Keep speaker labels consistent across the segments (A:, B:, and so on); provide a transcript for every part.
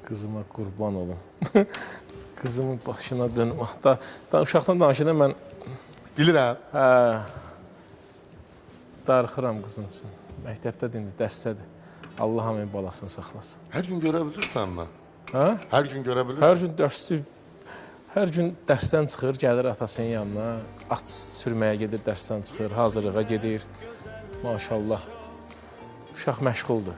A: Qızıma qurban olum. Qızımın başına dönüm. Hatta uşaqdan danışıda mən...
B: Bilirəm.
A: Darıxıram qızım üçün. Məktəbdə indi dərsdədir. Allah hamının balasını saxlasın.
B: Hər gün görə bilirsən mi?
A: Hə?
B: Hər gün görə bilirsən?
A: Hər gün dərsçi... Hər gün dərsdən çıxır, gəlir atasının yanına. At sürməyə gedir, dərsdən çıxır, hazırlığa gedir. Maşallah. Uşaq məşğuldur.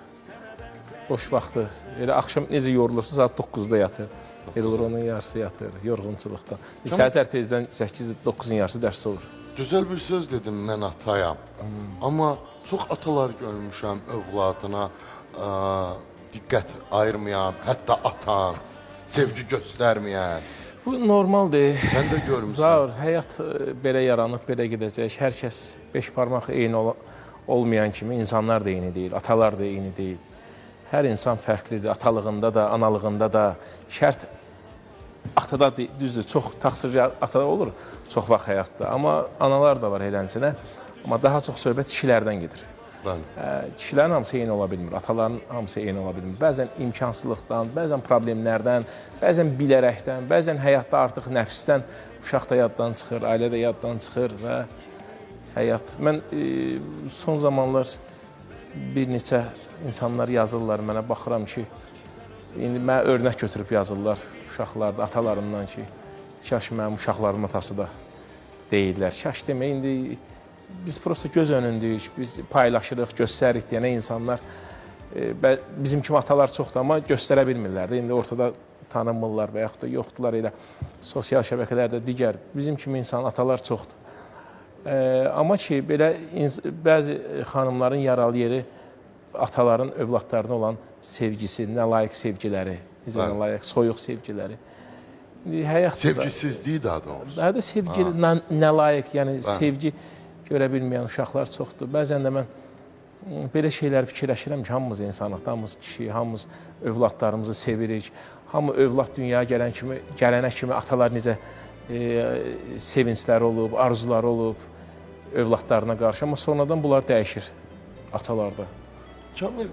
A: Boş vaxtı. Elə axşam necə yorulursa, saat 9-da yatır. Elə olur, onun yarısı yatır, yorğunçuluqdan. Səhər tezdən 8-9-un yarısı dərs olur.
B: Gözəl bir söz dedim, mən atayam. Amma çox atalar görmüşəm övladına diqqət ayırmayan, hətta atan, sevgi göstərməyən.
A: Bu normaldır.
B: Sən də görmüsən.
A: Zor, həyat belə yaranıb, belə gedəcək. Hər kəs beş parmaq eyni olmayan kimi insanlar da eyni deyil, atalar da eyni deyil. Hər insan fərqlidir, atalığında da, analığında da. Şərt atada düzdür, çox təqsirli atada olur, çox vaxt həyatda. Amma analar da var elənçinə. Amma daha çox söhbət kişilərdən gedir. Kişilərin hamısı eyni ola bilmir, ataların hamısı eyni ola bilmir. Bəzən imkansızlıqdan, bəzən problemlərdən, bəzən bilərəkdən, bəzən həyatda artıq nəfsdən uşaq da yaddan çıxır, ailə də yaddan çıxır və həyat. Mən son zamanlar bir neçə insanlar yazırlar mənə, baxıram ki, indi mənə örnək götürüb yazırlar uşaqlarda, atalarından ki, kaş mənim uşaqlarım atası da deyirlər. Kaş demək, indi biz prosta göz önündəyik, biz paylaşırıq, göstəririk deyənə insanlar, bizim kimi atalar çoxdur, amma göstərə bilmirlər. İndi ortada tanınmırlar və yaxud da yoxdular elə sosial şəbəkələrdə digər, bizim kimi insan atalar çoxdur. Amma ki, belə bəzi xanımların yaralı yeri ataların övladlarına olan sevgisi, nə layiq sevgiləri, nə layiq soyuq sevgiləri.
B: Sevgisizliyi daha doğrusu.
A: Daha da sevgi, nə layiq, yəni sevgi görə bilməyən uşaqlar çoxdur. Bəzən də mən belə şeylər fikirləşirəm ki, hamımız insanıq, hamımız kişi, hamımız övladlarımızı sevirik. Hamı övlad dünyaya gələnə kimi atalar necə sevincləri olub, arzuları olub övladlarına qarşı. Amma sonradan bunlar dəyişir atalarda.
B: Kamil,